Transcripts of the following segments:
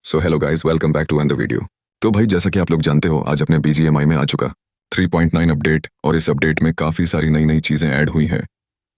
So hello guys, welcome back to another video. तो भाई जैसा कि आप लोग जानते हो, आज अपने BGMI में आ चुका 3.9 अपडेट, और इस अपडेट में काफ़ी सारी नई नई चीज़ें ऐड हुई हैं,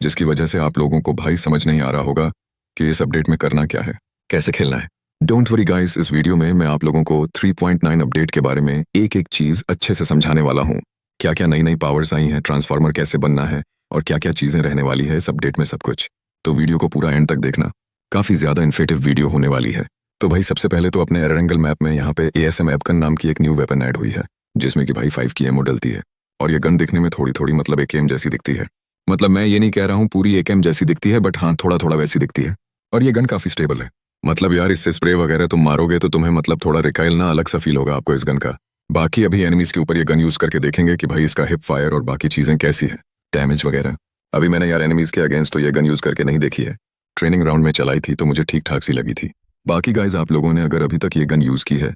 जिसकी वजह से आप लोगों को भाई समझ नहीं आ रहा होगा कि इस अपडेट में करना क्या है, कैसे खेलना है। डोंट वरी गाइस, इस वीडियो में मैं आप लोगों को 3.9 अपडेट के बारे में एक एक चीज़ अच्छे से समझाने वाला हूँ। क्या क्या नई नई पावर्स आई हैं, ट्रांसफार्मर कैसे बनना है, और क्या क्या चीज़ें रहने वाली है इस अपडेट में, सब कुछ। तो वीडियो को पूरा एंड तक देखना, काफ़ी ज़्यादा इन्फेटिव वीडियो होने वाली है। तो भाई सबसे पहले तो अपने एरंगल मैप में यहाँ पे ASM एपकन नाम की एक न्यू वेपन ऐड हुई है, जिसमें कि भाई 5 की एमओ डलती है, और ये गन दिखने में थोड़ी थोड़ी मतलब AKM जैसी दिखती है। मतलब मैं ये नहीं कह रहा हूँ पूरी AKM जैसी दिखती है, बट हाँ थोड़ा थोड़ा वैसी दिखती है। और ये गन काफ़ी स्टेबल है। मतलब यार इससे स्प्रे वगैरह तुम मारोगे तो तुम्हें मतलब थोड़ा रिकाइल ना अलग सा फील होगा आपको इस गन का। बाकी अभी एनिमीज के ऊपर ये गन यूज़ करके देखेंगे कि भाई इसका हिप फायर और बाकी चीज़ें कैसी है, डैमेज वगैरह। अभी मैंने यार एनिमीज के अगेंस्ट तो ये गन यूज़ करके नहीं देखी है, ट्रेनिंग राउंड में चलाई थी तो मुझे ठीक ठाक सी लगी थी। बाकी गाइज आप लोगों ने अगर अभी तक ये गन यूज़ की है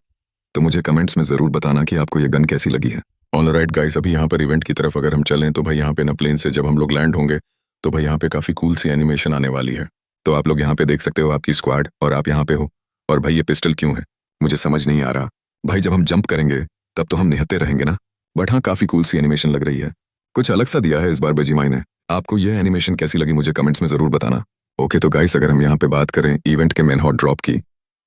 तो मुझे कमेंट्स में ज़रूर बताना कि आपको ये गन कैसी लगी है। ऑलराइट गाइज, अभी यहाँ पर इवेंट की तरफ अगर हम चलें तो भाई यहाँ पे ना प्लेन से जब हम लोग लैंड होंगे तो भाई यहाँ पे काफ़ी कूल सी एनिमेशन आने वाली है। तो आप लोग यहाँ पे देख सकते हो आपकी स्क्वाड और आप यहाँ पे हो। और भाई ये पिस्टल क्यों है मुझे समझ नहीं आ रहा। भाई जब हम जंप करेंगे तब तो हम निहत्ते रहेंगे ना, बट हाँ काफ़ी कूल सी एनिमेशन लग रही है, कुछ अलग सा दिया है इस बार BGMI ने। आपको ये एनिमेशन कैसी लगी मुझे कमेंट्स में ज़रूर बताना। ओके तो गाइस, अगर हम यहाँ पे बात करें इवेंट के मेन हॉट ड्रॉप की,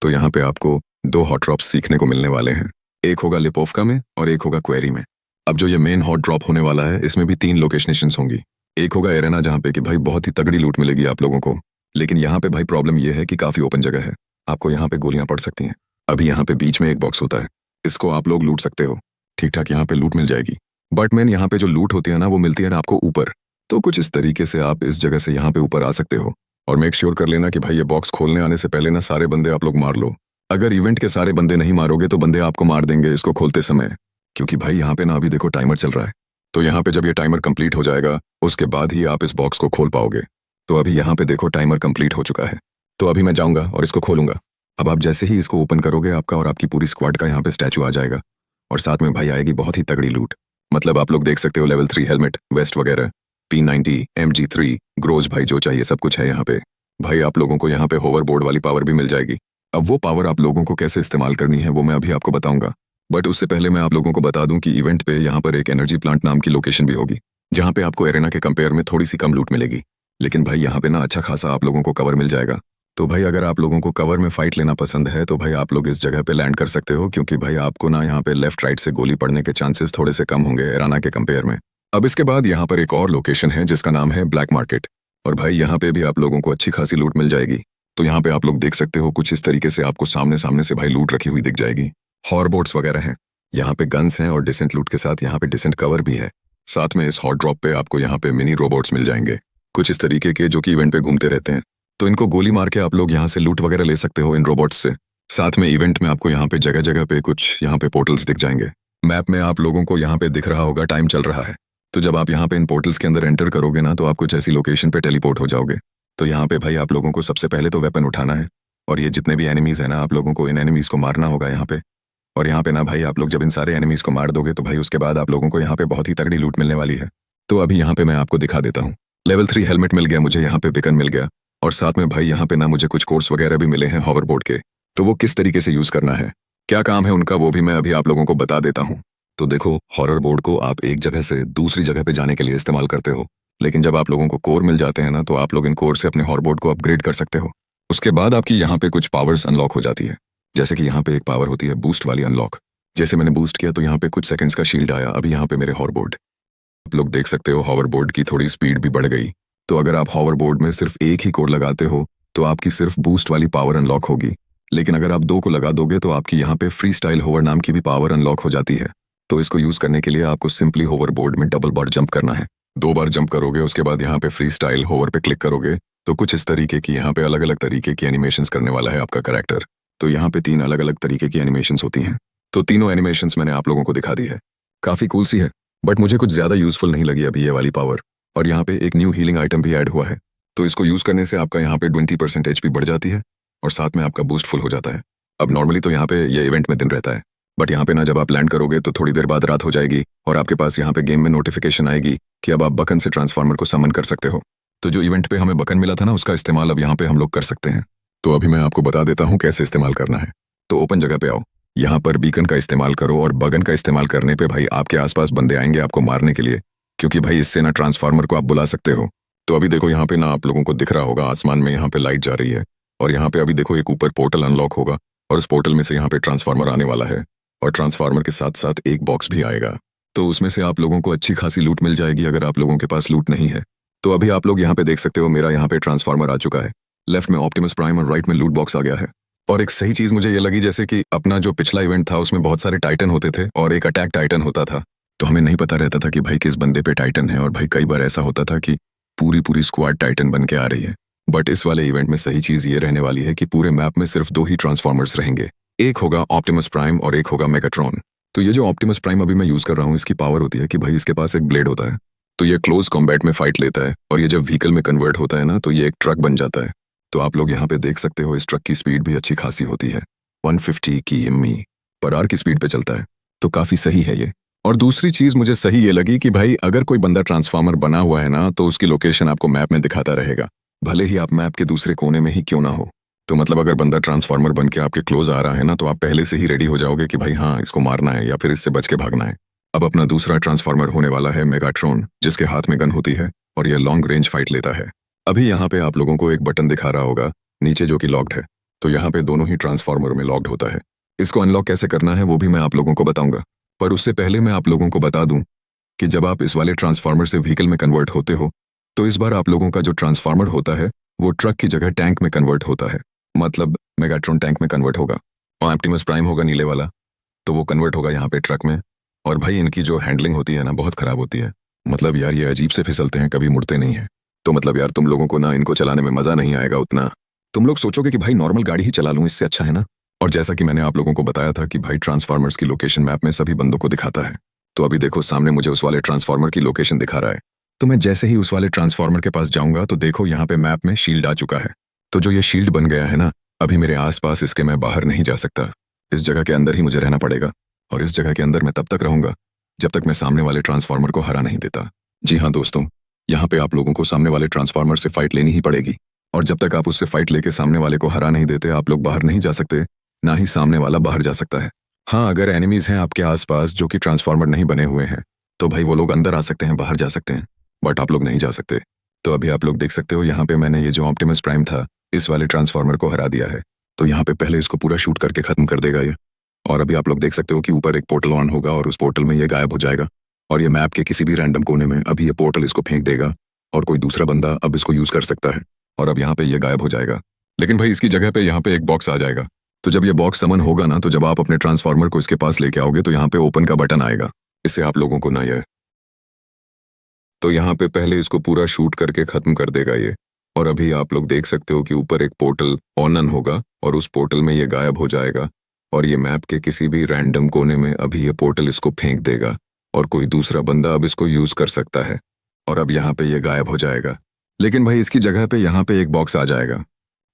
तो यहाँ पे आपको 2 हॉट ड्रॉप्स सीखने को मिलने वाले हैं। एक होगा लिपोवका में और एक होगा क्वेरी में। अब जो ये मेन हॉट ड्रॉप होने वाला है इसमें भी 3 लोकेशंस होंगी। एक होगा एरेना, जहाँ पे कि भाई बहुत ही तगड़ी लूट मिलेगी आप लोगों को, लेकिन यहाँ पे भाई प्रॉब्लम ये है कि काफ़ी ओपन जगह है, आपको यहाँ पे गोलियाँ पड़ सकती हैं। अभी यहाँ पे बीच में एक बॉक्स होता है, इसको आप लोग लूट सकते हो, ठीक ठाक यहाँ पे लूट मिल जाएगी। बट मैन यहाँ पे जो लूट होती है ना वो मिलती है ना आपको ऊपर। तो कुछ इस तरीके से आप इस जगह से यहाँ पे ऊपर आ सकते हो, और मेक श्योर कर लेना कि भाई ये बॉक्स खोलने आने से पहले ना सारे बंदे आप लोग मार लो। अगर इवेंट के सारे बंदे नहीं मारोगे तो बंदे आपको मार देंगे इसको खोलते समय, क्योंकि भाई यहाँ पे ना अभी देखो टाइमर चल रहा है। तो यहाँ पे जब ये टाइमर कंप्लीट हो जाएगा उसके बाद ही आप इस बॉक्स को खोल पाओगे। तो अभी यहाँ पे देखो टाइमर कंप्लीट हो चुका है, तो अभी मैं जाऊँगा और इसको खोलूँगा। अब आप जैसे ही इसको ओपन करोगे आपका और आपकी पूरी स्क्वाड का यहाँ पे स्टैचू आ जाएगा, और साथ में भाई आएगी बहुत ही तगड़ी लूट। मतलब आप लोग देख सकते हो लेवल 3 हेलमेट, वेस्ट वगैरह, P90, MG3, ग्रोज, भाई जो चाहिए सब कुछ है यहाँ पे। भाई आप लोगों को यहाँ पे होवरबोर्ड वाली पावर भी मिल जाएगी। अब वो पावर आप लोगों को कैसे इस्तेमाल करनी है वो मैं अभी आपको बताऊंगा, बट उससे पहले मैं आप लोगों को बता दूं कि इवेंट पे यहाँ पर एक एनर्जी प्लांट नाम की लोकेशन भी होगी, जहाँ पे आपको एरेना के कंपेयर में थोड़ी सी कम लूट मिलेगी, लेकिन भाई यहाँ पे ना अच्छा खासा आप लोगों को कवर मिल जाएगा। तो भाई अगर आप लोगों को कवर में फाइट लेना पसंद है तो भाई आप लोग इस जगह पे लैंड कर सकते हो, क्योंकि भाई आपको ना यहाँ पे लेफ्ट राइट से गोली पड़ने के चांसेस थोड़े से कम होंगे एरेना के कंपेयर में। अब इसके बाद यहाँ पर एक और लोकेशन है जिसका नाम है ब्लैक मार्केट, और भाई यहाँ पे भी आप लोगों को अच्छी खासी लूट मिल जाएगी। तो यहाँ पे आप लोग देख सकते हो कुछ इस तरीके से आपको सामने सामने से भाई लूट रखी हुई दिख जाएगी। हॉरबोट्स वगैरह हैं, यहाँ पे गन्स हैं, और डिसेंट लूट के साथ यहाँ पे डिसेंट कवर भी है। साथ में इस हॉट ड्रॉप पे आपको यहाँ पे मिनी रोबोट्स मिल जाएंगे, कुछ इस तरीके के, जो कि इवेंट पे घूमते रहते हैं। तो इनको गोली मार के आप लोग यहाँ से लूट वगैरह ले सकते हो इन रोबोट्स से। साथ में इवेंट में आपको यहाँ पे जगह जगह पे कुछ यहाँ पे पोर्टल्स दिख जाएंगे। मैप में आप लोगों को यहाँ पे दिख रहा होगा टाइम चल रहा है, तो जब आप यहाँ पे इन पोर्टल्स के अंदर एंटर करोगे ना तो आप कुछ ऐसी लोकेशन पे टेलीपोर्ट हो जाओगे। तो यहाँ पे भाई आप लोगों को सबसे पहले तो वेपन उठाना है, और ये जितने भी एनिमीज हैं ना आप लोगों को इन एनिमीज को मारना होगा यहाँ पे। और यहाँ पे ना भाई आप लोग जब इन सारे एनिमीज को मार दोगे तो भाई उसके बाद आप लोगों को यहाँ पे बहुत ही तगड़ी लूट मिलने वाली है। तो अभी यहाँ पे मैं आपको दिखा देता हूँ। लेवल 3 हेलमेट मिल गया मुझे, यहाँ पे पिकन मिल गया, और साथ में भाई यहाँ पे ना मुझे कुछ कोर्स वगैरह भी मिले हैं हॉवरबोर्ड के। तो वो किस तरीके से यूज़ करना है, क्या काम है उनका, वो भी मैं अभी आप लोगों को बता देता हूँ। तो देखो, हॉरर बोर्ड को आप एक जगह से दूसरी जगह पे जाने के लिए इस्तेमाल करते हो, लेकिन जब आप लोगों को कोर मिल जाते हैं ना तो आप लोग इन कोर से अपने हॉरबोर्ड को अपग्रेड कर सकते हो। उसके बाद आपकी यहाँ पे कुछ पावर्स अनलॉक हो जाती है, जैसे कि यहाँ पे एक पावर होती है बूस्ट वाली अनलॉक। जैसे मैंने बूस्ट किया तो यहाँ पे कुछ सेकंड्स का शील्ड आया अभी यहाँ पे मेरे हॉवरबोर्ड। आप लोग देख सकते हो हॉवरबोर्ड की थोड़ी स्पीड भी बढ़ गई। तो अगर आप हॉवरबोर्ड में सिर्फ एक ही कोर लगाते हो तो आपकी सिर्फ बूस्ट वाली पावर अनलॉक होगी, लेकिन अगर आप 2 को लगा दोगे तो आपकी यहाँ पे फ्री स्टाइल होवर नाम की भी पावर अनलॉक हो जाती है। तो इसको यूज़ करने के लिए आपको सिंपली होवरबोर्ड में डबल बार जंप करना है। 2 बार जंप करोगे, उसके बाद यहाँ पे फ्री स्टाइल होवर पे क्लिक करोगे तो कुछ इस तरीके की यहाँ पे अलग अलग तरीके की एनिमेशंस करने वाला है आपका कैरेक्टर। तो यहाँ पे 3 अलग अलग तरीके की एनिमेशंस होती हैं, तो तीनों एनिमेशंस मैंने आप लोगों को दिखा दी है। काफ़ी कूल सी है, बट मुझे कुछ ज़्यादा यूज़फुल नहीं लगी अभी ये वाली पावर। और यहाँ पे एक न्यू हीलिंग आइटम भी ऐड हुआ है, तो इसको यूज़ करने से आपका यहाँ पे 20% HP बढ़ जाती है, और साथ में आपका बूस्ट फुल हो जाता है। अब नॉर्मली तो यहाँ पे ये इवेंट में दिन रहता है, बट यहाँ पे ना जब आप लैंड करोगे तो थोड़ी देर बाद रात हो जाएगी, और आपके पास यहाँ पे गेम में नोटिफिकेशन आएगी कि अब आप बकन से ट्रांसफार्मर को समन कर सकते हो। तो जो इवेंट पे हमें बकन मिला था ना उसका इस्तेमाल अब यहाँ पे हम लोग कर सकते हैं। तो अभी मैं आपको बता देता हूँ कैसे इस्तेमाल करना है। तो ओपन जगह पे आओ। यहाँ पर बीकन का इस्तेमाल करो और बगन का इस्तेमाल करने पे भाई आपके आसपास बंदे आएंगे आपको मारने के लिए, क्योंकि भाई इससे ना ट्रांसफार्मर को आप बुला सकते हो। तो अभी देखो यहाँ पे ना आप लोगों को दिख रहा होगा आसमान में यहाँ पे लाइट जा रही है, और यहाँ पे अभी देखो एक ऊपर पोर्टल अनलॉक होगा और उस पोर्टल में से यहाँ पे ट्रांसफार्मर आने वाला है, और ट्रांसफार्मर के साथ साथ एक बॉक्स भी आएगा। तो उसमें से आप लोगों को अच्छी खासी लूट मिल जाएगी अगर आप लोगों के पास लूट नहीं है। तो अभी आप लोग यहाँ पे देख सकते हो मेरा यहाँ पे ट्रांसफार्मर आ चुका है, लेफ्ट में ऑप्टिमस प्राइम और राइट में लूट बॉक्स आ गया है। और एक सही चीज मुझे ये लगी, जैसे कि अपना जो पिछला इवेंट था उसमें बहुत सारे टाइटन होते थे और एक अटैक टाइटन होता था, तो हमें नहीं पता रहता था कि भाई किस बंदे पे टाइटन है, और भाई कई बार ऐसा होता था कि पूरी पूरी स्क्वाड टाइटन बन के आ रही है। बट इस वाले इवेंट में सही चीज ये रहने वाली है कि पूरे मैप में सिर्फ 2 ही ट्रांसफॉर्मर्स रहेंगे, एक होगा ऑप्टिमस प्राइम और एक होगा मेगाट्रॉन। तो ये जो ऑप्टिमस प्राइम अभी मैं यूज कर रहा हूँ, इसकी पावर होती है कि भाई इसके पास एक ब्लेड होता है, तो ये क्लोज कॉम्बैट में फाइट लेता है, और ये जब व्हीकल में कन्वर्ट होता है ना तो ये एक ट्रक बन जाता है। तो आप लोग यहाँ पे देख सकते हो इस ट्रक की स्पीड भी अच्छी खासी होती है, 150 km/h की स्पीड पे चलता है, तो काफी सही है ये। और दूसरी चीज मुझे सही ये लगी कि भाई अगर कोई बंदा ट्रांसफार्मर बना हुआ है ना तो उसकी लोकेशन आपको मैप में दिखाता रहेगा, भले ही आप मैप के दूसरे कोने में ही क्यों ना हो। तो मतलब अगर बंदा ट्रांसफार्मर बन के आपके क्लोज आ रहा है ना तो आप पहले से ही रेडी हो जाओगे कि भाई हाँ इसको मारना है या फिर इससे बच के भागना है। अब अपना दूसरा ट्रांसफार्मर होने वाला है मेगाट्रॉन, जिसके हाथ में गन होती है और ये लॉन्ग रेंज फाइट लेता है। अभी यहाँ पे आप लोगों को एक बटन दिखा रहा होगा नीचे जो कि लॉक्ड है, तो यहाँ पे दोनों ही ट्रांसफार्मर में लॉक्ड होता है। इसको अनलॉक कैसे करना है वो भी मैं आप लोगों को बताऊंगा, पर उससे पहले मैं आप लोगों को बता दूं कि जब आप इस वाले ट्रांसफार्मर से व्हीकल में कन्वर्ट होते हो तो इस बार आप लोगों का जो ट्रांसफार्मर होता है वो ट्रक की जगह टैंक में कन्वर्ट होता है, मतलब मेगाट्रॉन टैंक में कन्वर्ट होगा, और ऑप्टिमस प्राइम होगा नीले वाला, तो वो कन्वर्ट होगा यहाँ पे ट्रक में। और भाई इनकी जो हैंडलिंग होती है ना बहुत खराब होती है, मतलब यार ये अजीब से फिसलते हैं, कभी मुड़ते नहीं है। तो मतलब यार तुम लोगों को ना इनको चलाने में मजा नहीं आएगा उतना, तुम लोग सोचोगे कि भाई नॉर्मल गाड़ी ही चला लूं, इससे अच्छा है ना। और जैसा कि मैंने आप लोगों को बताया था कि भाई ट्रांसफार्मर्स की लोकेशन मैप में सभी बंदों को दिखाता है, तो अभी देखो सामने मुझे उस वाले ट्रांसफार्मर की लोकेशन दिखा रहा है। तो मैं जैसे ही उस वाले ट्रांसफार्मर के पास जाऊंगा तो देखो यहाँ पे मैप में शील्ड आ चुका है। तो जो ये शील्ड बन गया है ना, अभी मेरे आसपास इसके मैं बाहर नहीं जा सकता, इस जगह के अंदर ही मुझे रहना पड़ेगा, और इस जगह के अंदर मैं तब तक रहूंगा जब तक मैं सामने वाले ट्रांसफार्मर को हरा नहीं देता। जी हाँ दोस्तों, यहाँ पे आप लोगों को सामने वाले ट्रांसफार्मर से फाइट लेनी ही पड़ेगी, और जब तक आप उससे फाइट लेके सामने वाले को हरा नहीं देते आप लोग बाहर नहीं जा सकते, ना ही सामने वाला बाहर जा सकता है। हाँ, अगर एनिमीज हैं आपके आसपास जो कि ट्रांसफार्मर नहीं बने हुए हैं तो भाई वो लोग अंदर आ सकते हैं, बाहर जा सकते हैं, बट आप लोग नहीं जा सकते। तो अभी आप लोग देख सकते हो यहाँ पे मैंने ये जो ऑप्टिमस प्राइम था इस वाले ट्रांसफार्मर को हरा दिया है, तो यहाँ पे पहले इसको पूरा शूट करके खत्म कर देगा ये। और अभी आप लोग देख सकते हो कि ऊपर एक पोर्टल ऑन होगा और उस पोर्टल में ये गायब हो जाएगा, और ये मैप के किसी भी रैंडम कोने में अभी ये पोर्टल इसको फेंक देगा और कोई दूसरा बंदा अब इसको यूज कर सकता है, और अब यहाँ पे ये गायब हो जाएगा। लेकिन भाई इसकी जगह पे यहाँ पे एक बॉक्स आ जाएगा, तो जब ये बॉक्स समन होगा ना तो जब आप अपने ट्रांसफार्मर को इसके पास लेके आओगे तो यहाँ पे ओपन का बटन आएगा, इससे आप लोगों को ना ये, तो यहाँ पे पहले इसको पूरा शूट करके खत्म कर देगा ये। और अभी आप लोग देख सकते हो कि ऊपर एक पोर्टल ऑन होगा और उस पोर्टल में ये गायब हो जाएगा, और ये मैप के किसी भी रैंडम कोने में अभी ये पोर्टल इसको फेंक देगा और कोई दूसरा बंदा अब इसको यूज कर सकता है, और अब यहाँ पे ये गायब हो जाएगा। लेकिन भाई इसकी जगह पे यहाँ पे एक बॉक्स आ जाएगा,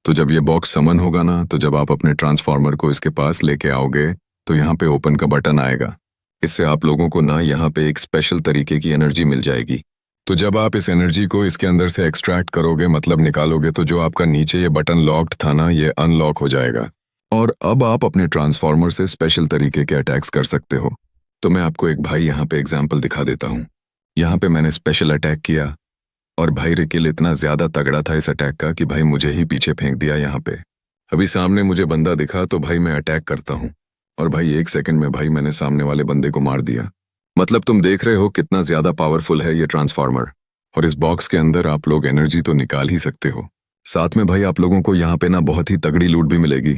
तो जब ये बॉक्स समन होगा ना तो जब आप अपने ट्रांसफार्मर को इसके पास लेके आओगे तो यहाँ पे ओपन का बटन आएगा, इससे आप लोगों को ना यहाँ पे एक स्पेशल तरीके की एनर्जी मिल जाएगी। तो जब आप इस एनर्जी को इसके अंदर से एक्सट्रैक्ट करोगे, मतलब निकालोगे, तो जो आपका नीचे ये बटन लॉक्ड था ना ये अनलॉक हो जाएगा, और अब आप अपने ट्रांसफार्मर से स्पेशल तरीके के अटैक्स कर सकते हो। तो मैं आपको एक भाई यहाँ पे एग्जाम्पल दिखा देता हूँ। यहाँ पे मैंने स्पेशल अटैक किया और भाई रिकिल इतना ज्यादा तगड़ा था इस अटैक का कि भाई मुझे ही पीछे फेंक दिया। यहाँ पे अभी सामने मुझे बंदा दिखा तो भाई मैं अटैक करता हूँ, और भाई 1 सेकंड में भाई मैंने सामने वाले बंदे को मार दिया। मतलब तुम देख रहे हो कितना ज्यादा पावरफुल है ये ट्रांसफार्मर, और इस बॉक्स के अंदर आप लोग एनर्जी तो निकाल ही सकते हो, साथ में भाई आप लोगों को यहाँ पे ना बहुत ही तगड़ी लूट भी मिलेगी।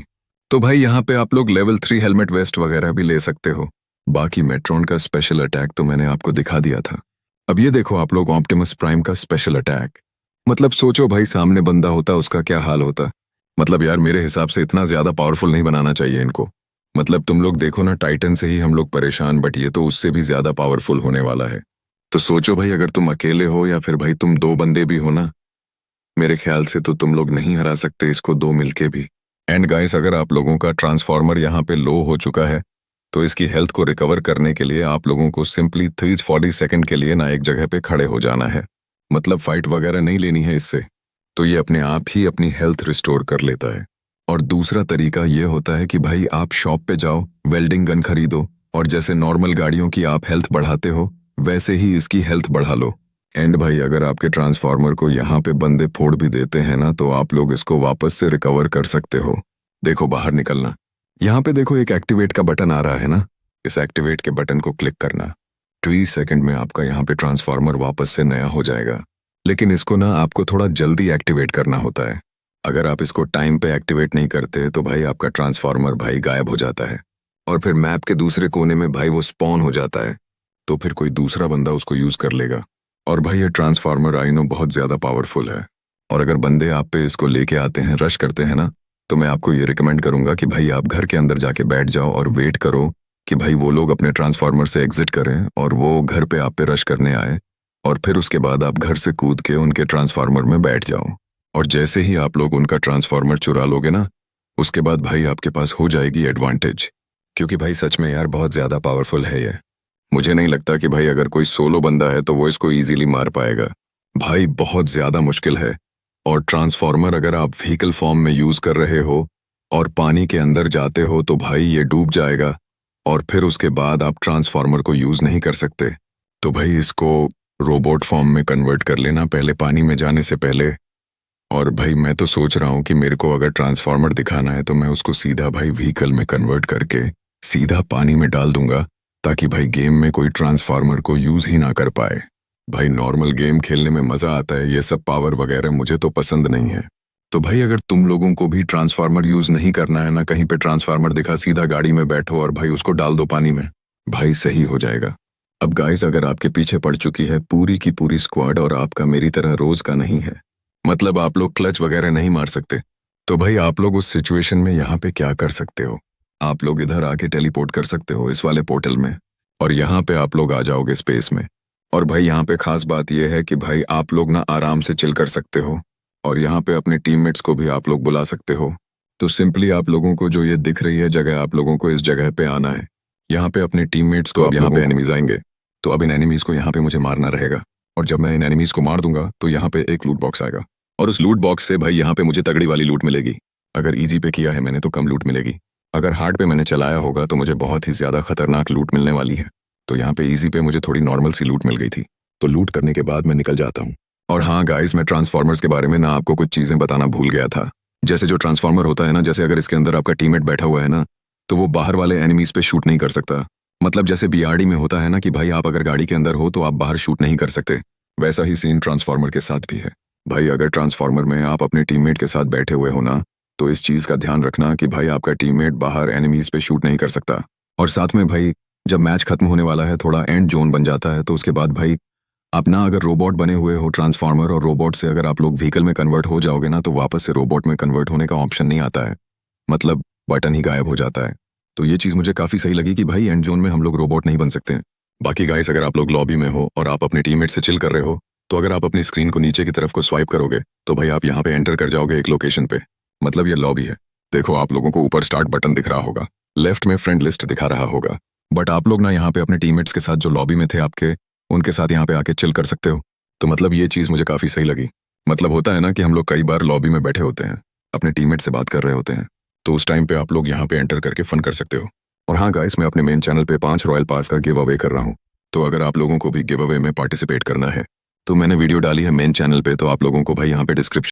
तो भाई यहाँ पे आप लोग लेवल 3 हेलमेट वेस्ट वगैरह भी ले सकते हो। बाकी मेट्रॉन का स्पेशल अटैक तो मैंने आपको दिखा दिया था। अब ये देखो आप लोग ऑप्टिमस प्राइम का स्पेशल अटैक, मतलब सोचो भाई सामने बंदा होता उसका क्या हाल होता। मतलब यार मेरे हिसाब से इतना ज्यादा पावरफुल नहीं बनाना चाहिए इनको। मतलब तुम लोग देखो ना, टाइटन से ही हम लोग परेशान, बट ये तो उससे भी ज्यादा पावरफुल होने वाला है। तो सोचो भाई अगर तुम अकेले हो या फिर भाई तुम 2 बंदे भी हो ना, मेरे ख्याल से तो तुम लोग नहीं हरा सकते इसको 2 मिलके भी। एंड गाइस, अगर आप लोगों का ट्रांसफार्मर यहाँ पे लो हो चुका है तो इसकी हेल्थ को रिकवर करने के लिए आप लोगों को सिंपली 30-40 सेकंड के लिए ना एक जगह पे खड़े हो जाना है। मतलब फाइट वगैरह नहीं लेनी है इससे, तो ये अपने आप ही अपनी हेल्थ रिस्टोर कर लेता है। और दूसरा तरीका ये होता है कि भाई आप शॉप पे जाओ, वेल्डिंग गन खरीदो और जैसे नॉर्मल गाड़ियों की आप हेल्थ बढ़ाते हो वैसे ही इसकी हेल्थ बढ़ा लो। एंड भाई अगर आपके ट्रांसफार्मर को यहाँ पे बंदे फोड़ भी देते हैं ना तो आप लोग इसको वापस से रिकवर कर सकते हो। देखो बाहर निकलना, यहाँ पे देखो एक एक्टिवेट का बटन आ रहा है ना, इस एक्टिवेट के बटन को क्लिक करना। 20 सेकंड में आपका यहाँ पे ट्रांसफार्मर वापस से नया हो जाएगा। लेकिन इसको ना आपको थोड़ा जल्दी एक्टिवेट करना होता है। अगर आप इसको टाइम पे एक्टिवेट नहीं करते तो भाई आपका ट्रांसफार्मर भाई गायब हो जाता है और फिर मैप के दूसरे कोने में भाई वो स्पॉन हो जाता है, तो फिर कोई दूसरा बंदा उसको यूज कर लेगा। और भाई ये ट्रांसफार्मर आई नो बहुत ज्यादा पावरफुल है और अगर बंदे आप पे इसको लेके आते हैं, रश करते हैं ना, तो मैं आपको ये रिकमेंड करूंगा कि भाई आप घर के अंदर जाके बैठ जाओ और वेट करो कि भाई वो लोग अपने ट्रांसफार्मर से एग्जिट करें और वो घर पे आप पे रश करने आए और फिर उसके बाद आप घर से कूद के उनके ट्रांसफार्मर में बैठ जाओ। और जैसे ही आप लोग उनका ट्रांसफार्मर चुरा लोगे ना, उसके बाद भाई आपके पास हो जाएगी एडवांटेज, क्योंकि भाई सच में यार बहुत ज्यादा पावरफुल है ये। मुझे नहीं लगता कि भाई अगर कोई सोलो बंदा है तो वो इसको इजीली मार पाएगा। भाई बहुत ज्यादा मुश्किल है। और ट्रांसफार्मर अगर आप व्हीकल फॉर्म में यूज कर रहे हो और पानी के अंदर जाते हो तो भाई ये डूब जाएगा और फिर उसके बाद आप ट्रांसफार्मर को यूज नहीं कर सकते। तो भाई इसको रोबोट फॉर्म में कन्वर्ट कर लेना पहले पानी में जाने से पहले। और भाई मैं तो सोच रहा हूँ कि मेरे को अगर ट्रांसफार्मर दिखाना है तो मैं उसको सीधा भाई व्हीकल में कन्वर्ट करके सीधा पानी में डाल दूंगा, ताकि भाई गेम में कोई ट्रांसफार्मर को यूज ही ना कर पाए। भाई नॉर्मल गेम खेलने में मजा आता है, ये सब पावर वगैरह मुझे तो पसंद नहीं है। तो भाई अगर तुम लोगों को भी ट्रांसफार्मर यूज नहीं करना है ना, कहीं पे ट्रांसफार्मर दिखा सीधा गाड़ी में बैठो और भाई उसको डाल दो पानी में, भाई सही हो जाएगा। अब गाइस अगर आपके पीछे पड़ चुकी है पूरी की पूरी स्क्वाड और आपका मेरी तरह रोज का नहीं है, मतलब आप लोग क्लच वगैरह नहीं मार सकते, तो भाई आप लोग उस सिचुएशन में यहाँ पे क्या कर सकते हो, आप लोग इधर आके टेलीपोर्ट कर सकते हो इस वाले पोर्टल में और यहाँ पे आप लोग आ जाओगे स्पेस में। और भाई यहाँ पे खास बात यह है कि भाई आप लोग ना आराम से चिल कर सकते हो और यहाँ पे अपने टीममेट्स को भी आप लोग बुला सकते हो। तो सिंपली आप लोगों को जो ये दिख रही है जगह, आप लोगों को इस जगह पे आना है। यहाँ पे अपने टीममेट्स को, अब यहाँ पे एनिमीज आएंगे तो अब इन एनिमीज को यहाँ पे मुझे मारना रहेगा और जब मैं इन एनिमीज को मार दूंगा तो यहाँ पे एक लूट बॉक्स आएगा और उस लूट बॉक्स से भाई यहाँ पे मुझे तगड़ी वाली लूट मिलेगी। अगर ईजी पे किया है मैंने तो कम लूट मिलेगी, अगर हार्ड पे मैंने चलाया होगा तो मुझे बहुत ही ज्यादा खतरनाक लूट मिलने वाली है। तो यहाँ पे ईजी पे मुझे थोड़ी नॉर्मल सी लूट मिल गई थी, तो लूट करने के बाद मैं निकल जाता हूँ। और हाँ गाइस, मैं ट्रांसफार्मर्स के बारे में ना आपको कुछ चीजें बताना भूल गया था। जैसे जो ट्रांसफार्मर होता है ना, जैसे अगर इसके अंदर आपका टीममेट बैठा हुआ है ना, तो वो बाहर वाले एनिमीज पे शूट नहीं कर सकता। मतलब जैसे बीआरडी में होता है ना कि भाई आप अगर गाड़ी के अंदर हो तो आप बाहर शूट नहीं कर सकते, वैसा ही सीन ट्रांसफार्मर के साथ भी है। भाई अगर ट्रांसफार्मर में आप अपने टीममेट के साथ बैठे हुए हो ना, तो इस चीज का ध्यान रखना कि भाई आपका टीममेट बाहर एनिमीज पे शूट नहीं कर सकता। और साथ में भाई जब मैच खत्म होने वाला है, थोड़ा एंड जोन बन जाता है, तो उसके बाद भाई आप ना अगर रोबोट बने हुए हो ट्रांसफार्मर और रोबोट से अगर आप लोग व्हीकल में कन्वर्ट हो जाओगे ना, तो वापस से रोबोट में कन्वर्ट होने का ऑप्शन नहीं आता है, मतलब बटन ही गायब हो जाता है। तो ये चीज़ मुझे काफ़ी सही लगी कि भाई एंड जोन में हम लोग रोबोट नहीं बन सकते। बाकी गाइस अगर आप लोग लॉबी में हो और आप अपने टीममेट से चिल कर रहे हो, तो अगर आप अपनी स्क्रीन को नीचे की तरफ को स्वाइप करोगे तो भाई आप यहाँ पे एंटर कर जाओगे एक लोकेशन पे, मतलब ये लॉबी है। देखो आप लोगों को ऊपर स्टार्ट बटन दिख रहा होगा, लेफ्ट में फ्रेंड लिस्ट दिखा रहा होगा, बट आप लोग ना यहाँ पे अपने टीममेट्स के साथ जो लॉबी में थे आपके, उनके साथ यहाँ पे आके चिल कर सकते हो। तो मतलब ये चीज़ मुझे काफ़ी सही लगी। मतलब होता है ना कि हम लोग कई बार लॉबी में बैठे होते हैं, अपने टीममेट से बात कर रहे होते हैं, तो उस टाइम पे आप लोग यहाँ पे एंटर करके फन कर सकते हो। और हाँ गाइस, मैं अपने मेन चैनल पे 5 रॉयल पास का गिव अवे कर रहा हूँ, तो अगर आप लोगों को भी गिव अवे में पार्टिसिपेट करना है तो मैंने वीडियो डाली है मेन चैनल पे, तो आप लोगों को भाई यहाँ पे डिस्क्रिप्शन